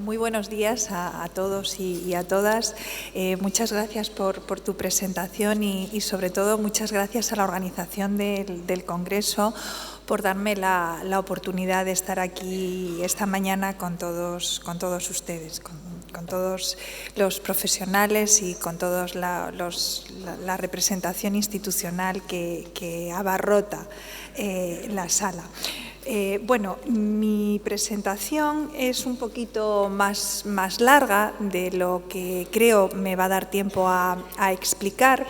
muy buenos días a todos y a todas. Muchas gracias por tu presentación y sobre todo muchas gracias a la organización del Congreso por darme la oportunidad de estar aquí esta mañana con todos ustedes, con todos los profesionales y con toda la representación institucional que abarrota la sala. Bueno, mi presentación es un poquito más larga de lo que creo me va a dar tiempo a explicar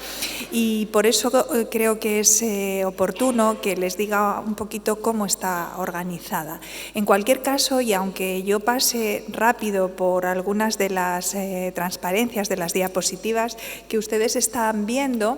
y por eso creo que es oportuno que les diga un poquito cómo está organizada. En cualquier caso, y aunque yo pase rápido por algunas de las transparencias de las diapositivas que ustedes están viendo,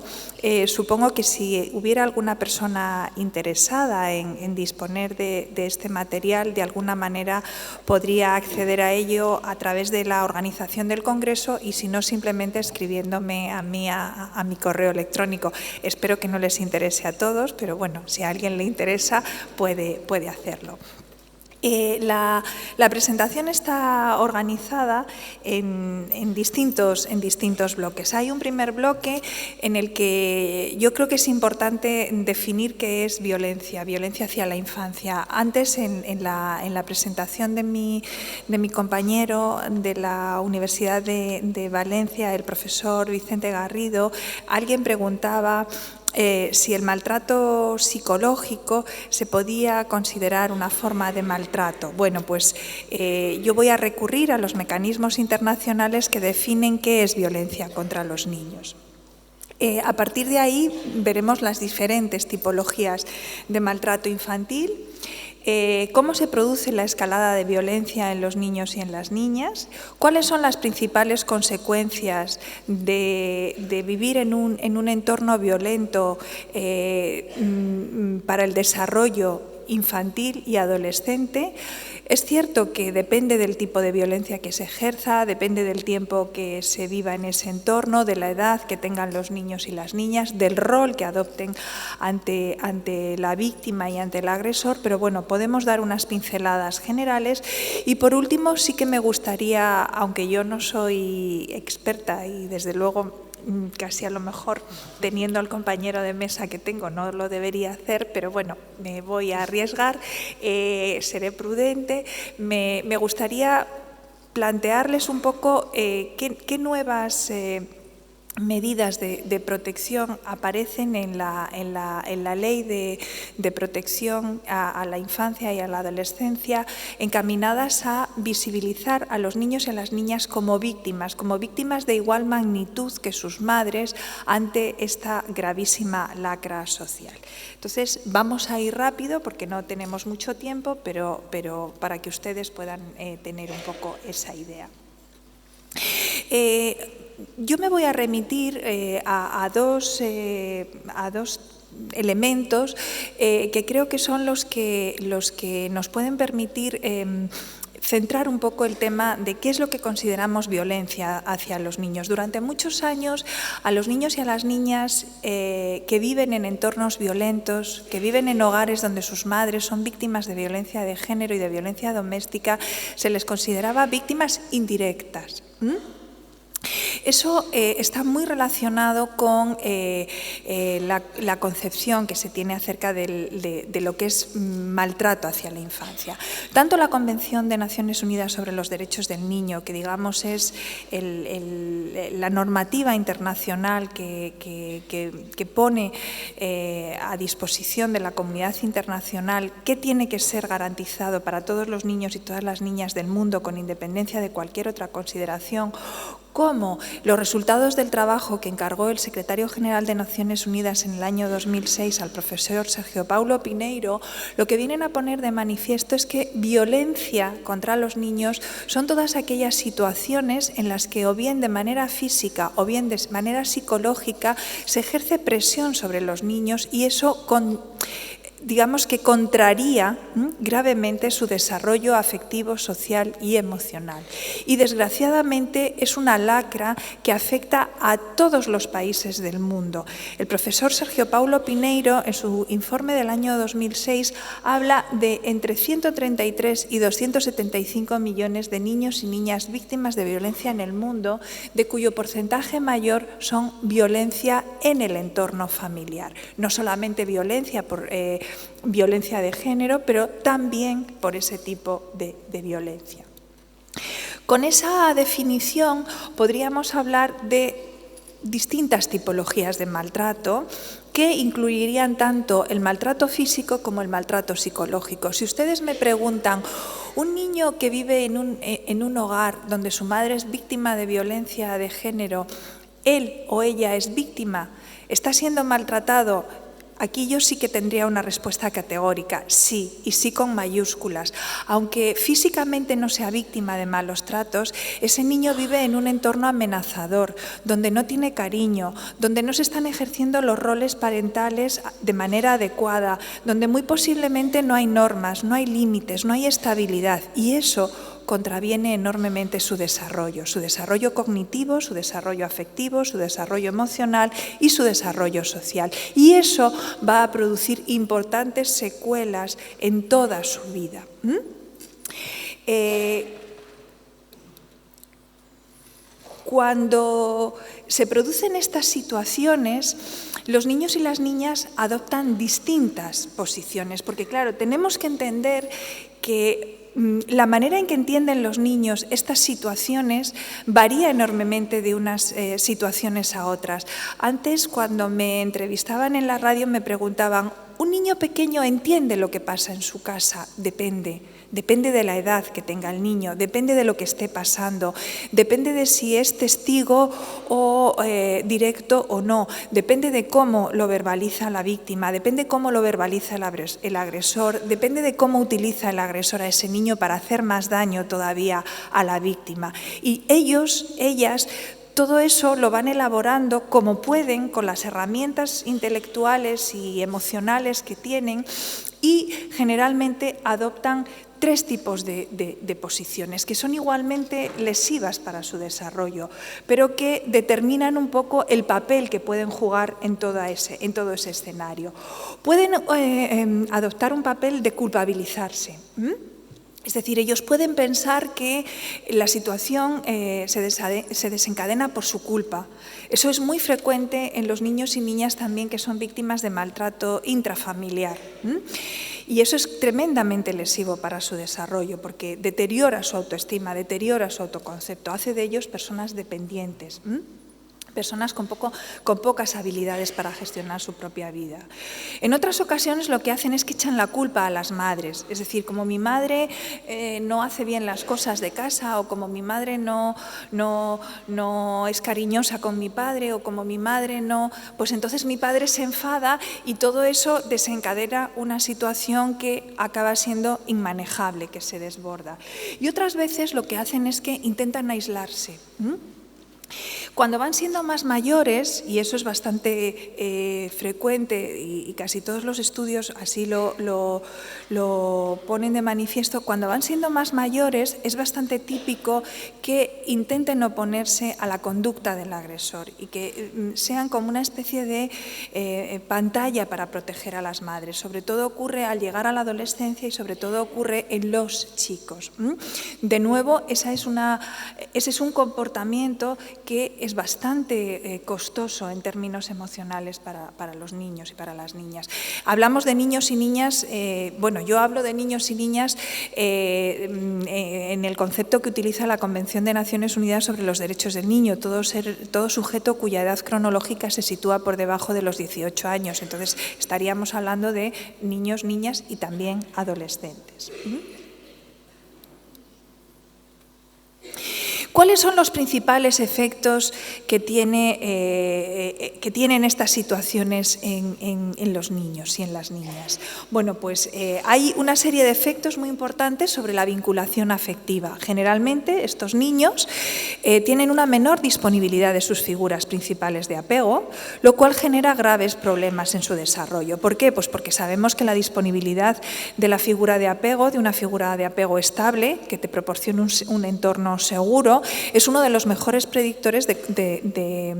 supongo que si hubiera alguna persona interesada en disponer de este material, de alguna manera podría acceder a ello a través de la organización del Congreso y si no, simplemente escribiéndome a mí a mi correo electrónico. Espero que no les interese a todos, pero bueno, si a alguien le interesa puede hacerlo. La presentación está organizada en distintos bloques. Hay un primer bloque en el que yo creo que es importante definir qué es violencia hacia la infancia. Antes, en la presentación de mi compañero de la Universidad de Valencia, el profesor Vicente Garrido, alguien preguntaba si el maltrato psicológico se podía considerar una forma de maltrato. Bueno, pues yo voy a recurrir a los mecanismos internacionales que definen qué es violencia contra los niños. A partir de ahí veremos las diferentes tipologías de maltrato infantil, cómo se produce la escalada de violencia en los niños y en las niñas, cuáles son las principales consecuencias de vivir en un entorno violento para el desarrollo infantil y adolescente. Es cierto que depende del tipo de violencia que se ejerza, depende del tiempo que se viva en ese entorno, de la edad que tengan los niños y las niñas, del rol que adopten ante la víctima y ante el agresor, pero bueno, podemos dar unas pinceladas generales. Y por último, sí que me gustaría, aunque yo no soy experta y desde luego casi a lo mejor teniendo al compañero de mesa que tengo no lo debería hacer, pero bueno, me voy a arriesgar, seré prudente. Me gustaría plantearles un poco qué nuevas medidas de protección aparecen en la ley de protección a la infancia y a la adolescencia, encaminadas a visibilizar a los niños y a las niñas como víctimas de igual magnitud que sus madres ante esta gravísima lacra social. Entonces, vamos a ir rápido porque no tenemos mucho tiempo, pero para que ustedes puedan tener un poco esa idea. Yo me voy a remitir a dos elementos que creo que son los que nos pueden permitir centrar un poco el tema de qué es lo que consideramos violencia hacia los niños. Durante muchos años, a los niños y a las niñas que viven en entornos violentos, que viven en hogares donde sus madres son víctimas de violencia de género y de violencia doméstica, se les consideraba víctimas indirectas. Eso está muy relacionado con la concepción que se tiene acerca de lo que es maltrato hacia la infancia. Tanto la Convención de Naciones Unidas sobre los Derechos del Niño, que digamos es la normativa internacional que pone a disposición de la comunidad internacional qué tiene que ser garantizado para todos los niños y todas las niñas del mundo con independencia de cualquier otra consideración, como los resultados del trabajo que encargó el secretario general de Naciones Unidas en el año 2006 al profesor Sergio Paulo Pineiro, lo que vienen a poner de manifiesto es que violencia contra los niños son todas aquellas situaciones en las que o bien de manera física o bien de manera psicológica se ejerce presión sobre los niños y eso digamos que contraría gravemente su desarrollo afectivo, social y emocional. Y desgraciadamente es una lacra que afecta a todos los países del mundo. El profesor Sergio Paulo Pineiro, en su informe del año 2006, habla de entre 133 y 275 millones de niños y niñas víctimas de violencia en el mundo, de cuyo porcentaje mayor son violencia en el entorno familiar. No solamente violencia por violencia de género, pero también por ese tipo de violencia. Con esa definición podríamos hablar de distintas tipologías de maltrato que incluirían tanto el maltrato físico como el maltrato psicológico. Si ustedes me preguntan, un niño que vive en un hogar donde su madre es víctima de violencia de género, él o ella es víctima, está siendo maltratado. Aquí yo sí que tendría una respuesta categórica, sí, y sí con mayúsculas. Aunque físicamente no sea víctima de malos tratos, ese niño vive en un entorno amenazador, donde no tiene cariño, donde no se están ejerciendo los roles parentales de manera adecuada, donde muy posiblemente no hay normas, no hay límites, no hay estabilidad, y eso contraviene enormemente su desarrollo cognitivo, su desarrollo afectivo, su desarrollo emocional y su desarrollo social. Y eso va a producir importantes secuelas en toda su vida. Cuando se producen estas situaciones, los niños y las niñas adoptan distintas posiciones, porque claro, tenemos que entender que la manera en que entienden los niños estas situaciones varía enormemente de unas situaciones a otras. Antes, cuando me entrevistaban en la radio, me preguntaban, ¿un niño pequeño entiende lo que pasa en su casa? Depende. Depende de la edad que tenga el niño, depende de lo que esté pasando, depende de si es testigo o directo o no, depende de cómo lo verbaliza la víctima, depende de cómo lo verbaliza el agresor, depende de cómo utiliza el agresor a ese niño para hacer más daño todavía a la víctima. Y ellos, ellas, todo eso lo van elaborando como pueden, con las herramientas intelectuales y emocionales que tienen, y generalmente adoptan tres tipos de posiciones que son igualmente lesivas para su desarrollo, pero que determinan un poco el papel que pueden jugar en todo ese escenario. Pueden adoptar un papel de culpabilizarse. Es decir, ellos pueden pensar que la situación se desencadena por su culpa. Eso es muy frecuente en los niños y niñas también que son víctimas de maltrato intrafamiliar. Y eso es tremendamente lesivo para su desarrollo, porque deteriora su autoestima, deteriora su autoconcepto, hace de ellos personas dependientes. Personas con pocas habilidades para gestionar su propia vida. En otras ocasiones lo que hacen es que echan la culpa a las madres, es decir, como mi madre no hace bien las cosas de casa, o como mi madre no es cariñosa con mi padre, o como mi madre no, pues entonces mi padre se enfada y todo eso desencadena una situación que acaba siendo inmanejable, que se desborda. Y otras veces lo que hacen es que intentan aislarse. Cuando van siendo más mayores, y eso es bastante frecuente y casi todos los estudios así lo ponen de manifiesto, cuando van siendo más mayores es bastante típico que intenten oponerse a la conducta del agresor y que sean como una especie de pantalla para proteger a las madres. Sobre todo ocurre al llegar a la adolescencia y sobre todo ocurre en los chicos. De nuevo, ese es un comportamiento que es bastante costoso en términos emocionales para los niños y para las niñas. Hablamos de niños y niñas, bueno, yo hablo de niños y niñas en el concepto que utiliza la Convención de Naciones Unidas sobre los Derechos del Niño, todo sujeto cuya edad cronológica se sitúa por debajo de los 18 años. Entonces, estaríamos hablando de niños, niñas y también adolescentes. ¿Cuáles son los principales efectos que tienen estas situaciones en los niños y en las niñas? Bueno, pues hay una serie de efectos muy importantes sobre la vinculación afectiva. Generalmente estos niños tienen una menor disponibilidad de sus figuras principales de apego, lo cual genera graves problemas en su desarrollo. ¿Por qué? Pues porque sabemos que la disponibilidad de la figura de apego, de una figura de apego estable, que te proporcione un entorno seguro, es uno de los mejores predictores de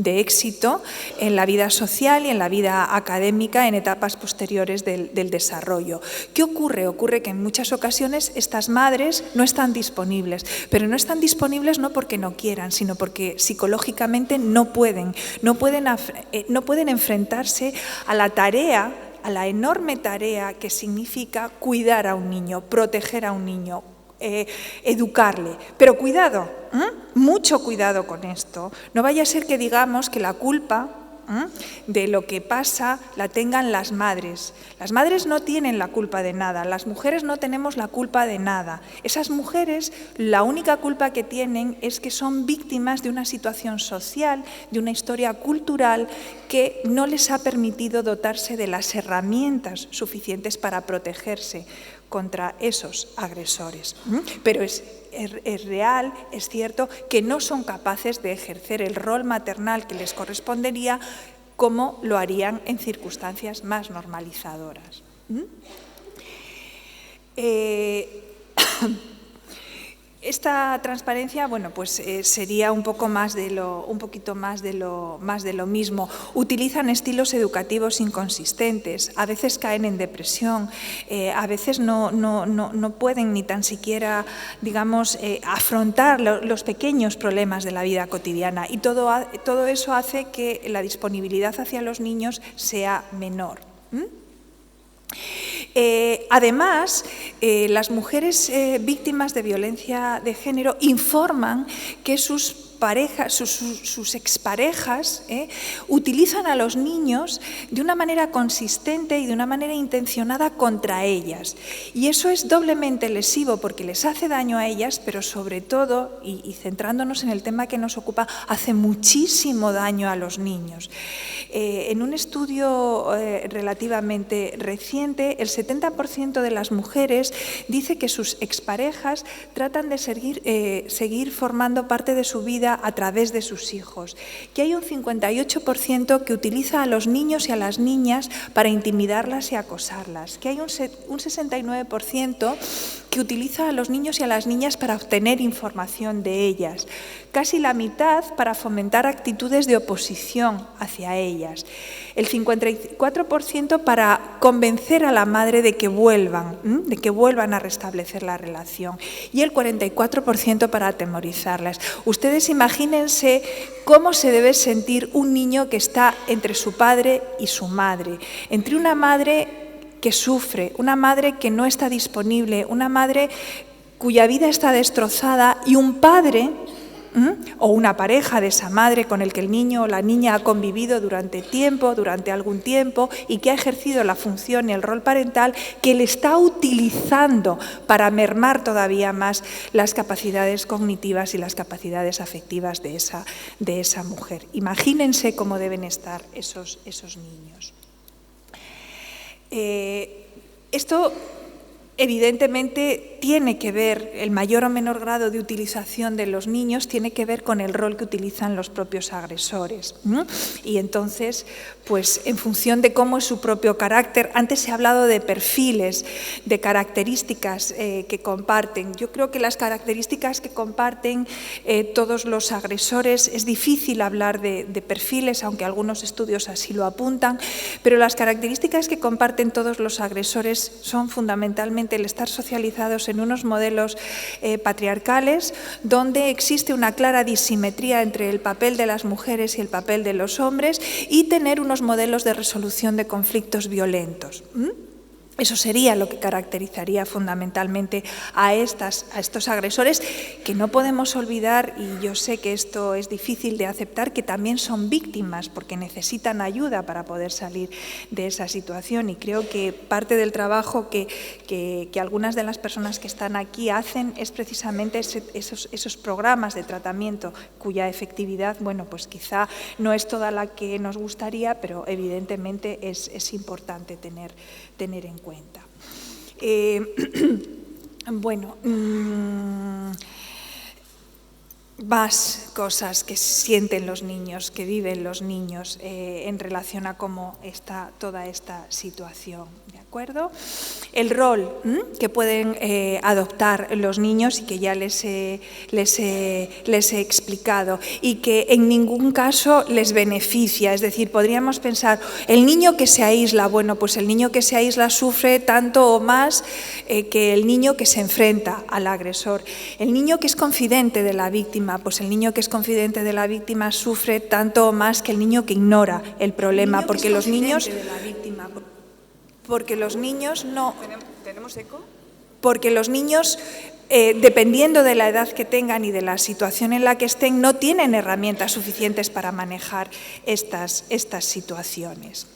éxito en la vida social y en la vida académica en etapas posteriores del desarrollo. ¿Qué ocurre? Ocurre que en muchas ocasiones estas madres no están disponibles, pero no están disponibles no porque no quieran, sino porque psicológicamente no pueden enfrentarse a la tarea, a la enorme tarea que significa cuidar a un niño, proteger a un niño, educarle. Pero cuidado, mucho cuidado con esto. No vaya a ser que digamos que la culpa de lo que pasa la tengan las madres. Las madres no tienen la culpa de nada, las mujeres no tenemos la culpa de nada. Esas mujeres, la única culpa que tienen es que son víctimas de una situación social, de una historia cultural que no les ha permitido dotarse de las herramientas suficientes para protegerse contra esos agresores. Pero es real, es cierto, que no son capaces de ejercer el rol maternal que les correspondería como lo harían en circunstancias más normalizadoras. Esta transparencia, bueno, pues sería un poquito más de lo mismo. Utilizan estilos educativos inconsistentes, a veces caen en depresión, a veces no pueden ni tan siquiera, digamos, afrontar los pequeños problemas de la vida cotidiana, y todo eso hace que la disponibilidad hacia los niños sea menor. Además, las mujeres víctimas de violencia de género informan que sus parejas, sus exparejas, utilizan a los niños de una manera consistente y de una manera intencionada contra ellas. Y eso es doblemente lesivo porque les hace daño a ellas, pero sobre todo, y centrándonos en el tema que nos ocupa, hace muchísimo daño a los niños. En un estudio relativamente reciente, el 70% de las mujeres dice que sus exparejas tratan de seguir formando parte de su vida a través de sus hijos, que hay un 58% que utiliza a los niños y a las niñas para intimidarlas y acosarlas, que hay un 69% que utiliza a los niños y a las niñas para obtener información de ellas, casi la mitad para fomentar actitudes de oposición hacia ellas, el 54% para convencer a la madre de que vuelvan a restablecer la relación, y el 44% para atemorizarlas. Ustedes imagínense cómo se debe sentir un niño que está entre su padre y su madre, entre una madre que sufre, una madre que no está disponible, una madre cuya vida está destrozada, y un padre o una pareja de esa madre con el que el niño o la niña ha convivido durante algún tiempo, y que ha ejercido la función y el rol parental, que le está utilizando para mermar todavía más las capacidades cognitivas y las capacidades afectivas de esa mujer. Imagínense cómo deben estar esos niños. Esto evidentemente tiene que ver, el mayor o menor grado de utilización de los niños tiene que ver con el rol que utilizan los propios agresores. Y entonces, pues en función de cómo es su propio carácter, antes se ha hablado de perfiles, de características que comparten. Yo creo que las características que comparten todos los agresores, es difícil hablar de perfiles, aunque algunos estudios así lo apuntan, pero las características que comparten todos los agresores son fundamentalmente el estar socializados en unos modelos patriarcales, donde existe una clara disimetría entre el papel de las mujeres y el papel de los hombres, y tener unos modelos de resolución de conflictos violentos. Eso sería lo que caracterizaría fundamentalmente a estos agresores, que no podemos olvidar, y yo sé que esto es difícil de aceptar, que también son víctimas porque necesitan ayuda para poder salir de esa situación. Y creo que parte del trabajo que algunas de las personas que están aquí hacen es precisamente esos programas de tratamiento cuya efectividad, bueno, pues quizá no es toda la que nos gustaría, pero evidentemente es importante tener en cuenta. Bueno, más cosas que sienten los niños, que viven los niños en relación a cómo está toda esta situación, ¿de acuerdo? El rol que pueden adoptar los niños y que ya les he explicado, y que en ningún caso les beneficia. Es decir, podríamos pensar, el niño que se aísla, bueno, pues el niño que se aísla sufre tanto o más que el niño que se enfrenta al agresor. El niño que es confidente de la víctima, pues el niño que es confidente de la víctima sufre tanto o más que el niño que ignora el problema, porque los niños no... ¿Tenemos eco? Porque los niños, dependiendo de la edad que tengan y de la situación en la que estén, no tienen herramientas suficientes para manejar estas situaciones.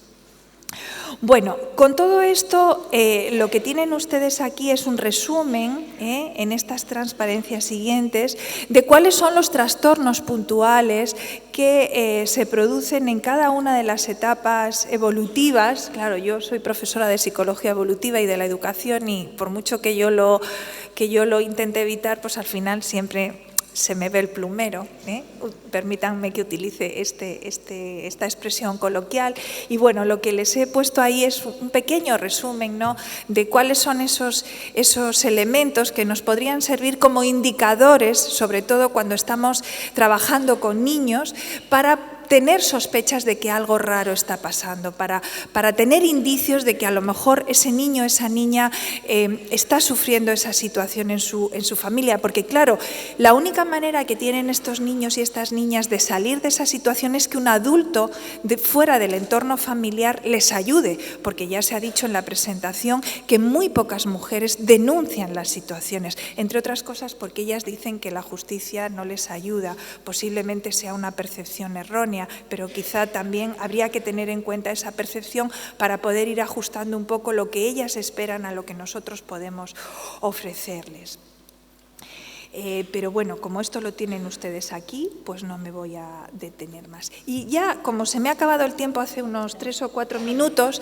Bueno, con todo esto, lo que tienen ustedes aquí es un resumen, en estas transparencias siguientes, de cuáles son los trastornos puntuales que se producen en cada una de las etapas evolutivas. Claro, yo soy profesora de psicología evolutiva y de la educación, y por mucho que yo lo intente evitar, pues al final siempre se me ve el plumero, permítanme que utilice esta expresión coloquial. Y bueno, lo que les he puesto ahí es un pequeño resumen, ¿no?, de cuáles son esos elementos que nos podrían servir como indicadores, sobre todo cuando estamos trabajando con niños, para tener sospechas de que algo raro está pasando, para tener indicios de que a lo mejor ese niño, esa niña está sufriendo esa situación en su familia. Porque claro, la única manera que tienen estos niños y estas niñas de salir de esa situación es que un adulto fuera del entorno familiar les ayude, porque ya se ha dicho en la presentación que muy pocas mujeres denuncian las situaciones, entre otras cosas porque ellas dicen que la justicia no les ayuda. Posiblemente sea una percepción errónea, pero quizá también habría que tener en cuenta esa percepción para poder ir ajustando un poco lo que ellas esperan a lo que nosotros podemos ofrecerles. Pero bueno, como esto lo tienen ustedes aquí, pues no me voy a detener más. Y ya, como se me ha acabado el tiempo hace unos 3 o 4 minutos,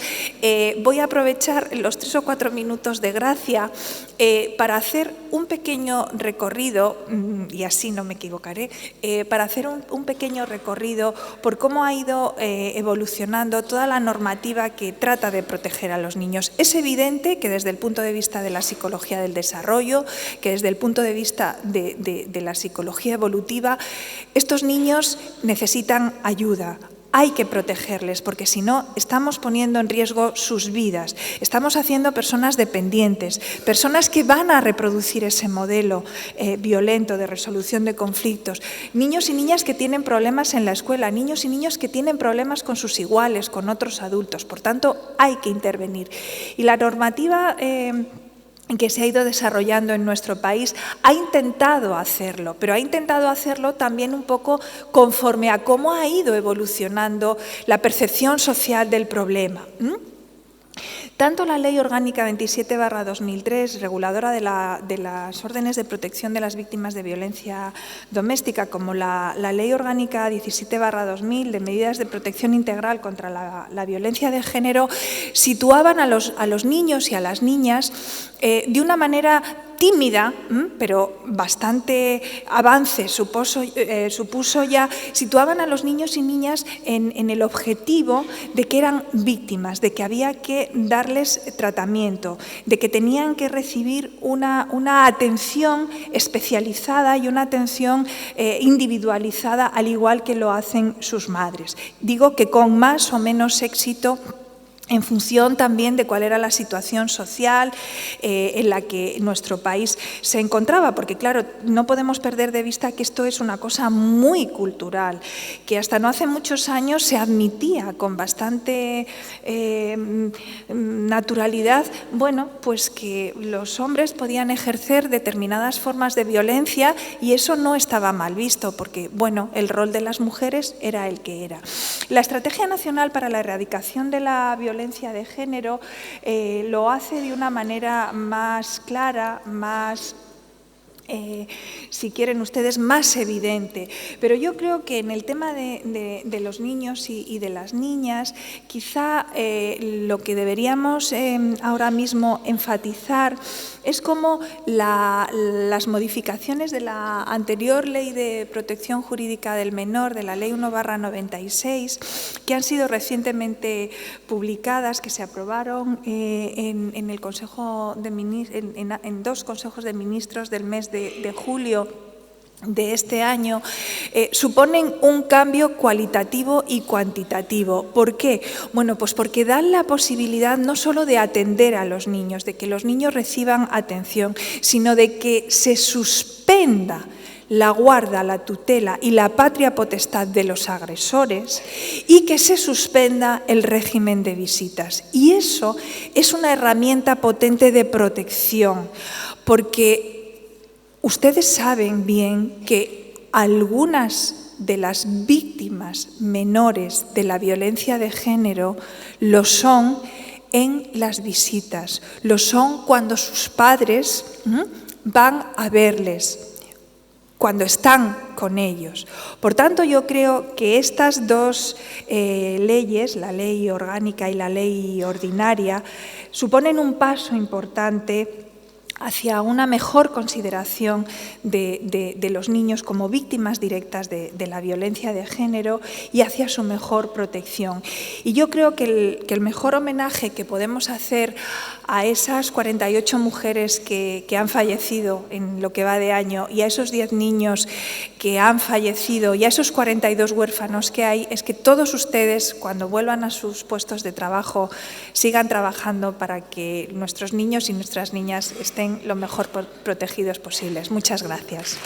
voy a aprovechar los 3 o 4 minutos de gracia para hacer un pequeño recorrido, y así no me equivocaré, para hacer un pequeño recorrido por cómo ha ido evolucionando toda la normativa que trata de proteger a los niños. Es evidente que desde el punto de vista de la psicología del desarrollo, que desde el punto de vista de la psicología evolutiva, estos niños necesitan ayuda. Hay que protegerles, porque si no estamos poniendo en riesgo sus vidas. Estamos haciendo personas dependientes, personas que van a reproducir ese modelo violento de resolución de conflictos. Niños y niñas que tienen problemas en la escuela, niños y niños que tienen problemas con sus iguales, con otros adultos. Por tanto, hay que intervenir. Y la normativa que se ha ido desarrollando en nuestro país ha intentado hacerlo, pero ha intentado hacerlo también un poco conforme a cómo ha ido evolucionando la percepción social del problema. Tanto la Ley Orgánica 27/2003, reguladora de las órdenes de protección de las víctimas de violencia doméstica, como la Ley Orgánica 17/2000 de medidas de protección integral contra la violencia de género, situaban a los niños y a las niñas de una manera tímida, pero bastante avance supuso ya, situaban a los niños y niñas en el objetivo de que eran víctimas, de que había que darles tratamiento, de que tenían que recibir una atención especializada y una atención individualizada, al igual que lo hacen sus madres. Digo que con más o menos éxito en función también de cuál era la situación social en la que nuestro país se encontraba, porque claro, no podemos perder de vista que esto es una cosa muy cultural, que hasta no hace muchos años se admitía con bastante naturalidad, bueno, pues que los hombres podían ejercer determinadas formas de violencia y eso no estaba mal visto, porque bueno, el rol de las mujeres era el que era. La Estrategia Nacional para la Erradicación de la Violencia de género lo hace de una manera más clara, más, si quieren ustedes, más evidente. Pero yo creo que en el tema de los niños y de las niñas, quizá lo que deberíamos ahora mismo enfatizar es cómo las modificaciones de la anterior Ley de Protección Jurídica del Menor, de la Ley 1/96, que han sido recientemente publicadas, que se aprobaron en el Consejo de en 2 consejos de ministros del mes de julio de este año, suponen un cambio cualitativo y cuantitativo. ¿Por qué? Bueno, pues porque dan la posibilidad no solo de atender a los niños, de que los niños reciban atención, sino de que se suspenda la guarda, la tutela y la patria potestad de los agresores y que se suspenda el régimen de visitas. Y eso es una herramienta potente de protección, porque ustedes saben bien que algunas de las víctimas menores de la violencia de género lo son en las visitas, lo son cuando sus padres van a verles, cuando están con ellos. Por tanto, yo creo que estas 2 leyes, la ley orgánica y la ley ordinaria, suponen un paso importante hacia una mejor consideración de los niños como víctimas directas de la violencia de género y hacia su mejor protección. Y yo creo que el mejor homenaje que podemos hacer a esas 48 mujeres que han fallecido en lo que va de año y a esos 10 niños que han fallecido y a esos 42 huérfanos que hay, es que todos ustedes, cuando vuelvan a sus puestos de trabajo, sigan trabajando para que nuestros niños y nuestras niñas estén lo mejor protegidos posibles. Muchas gracias.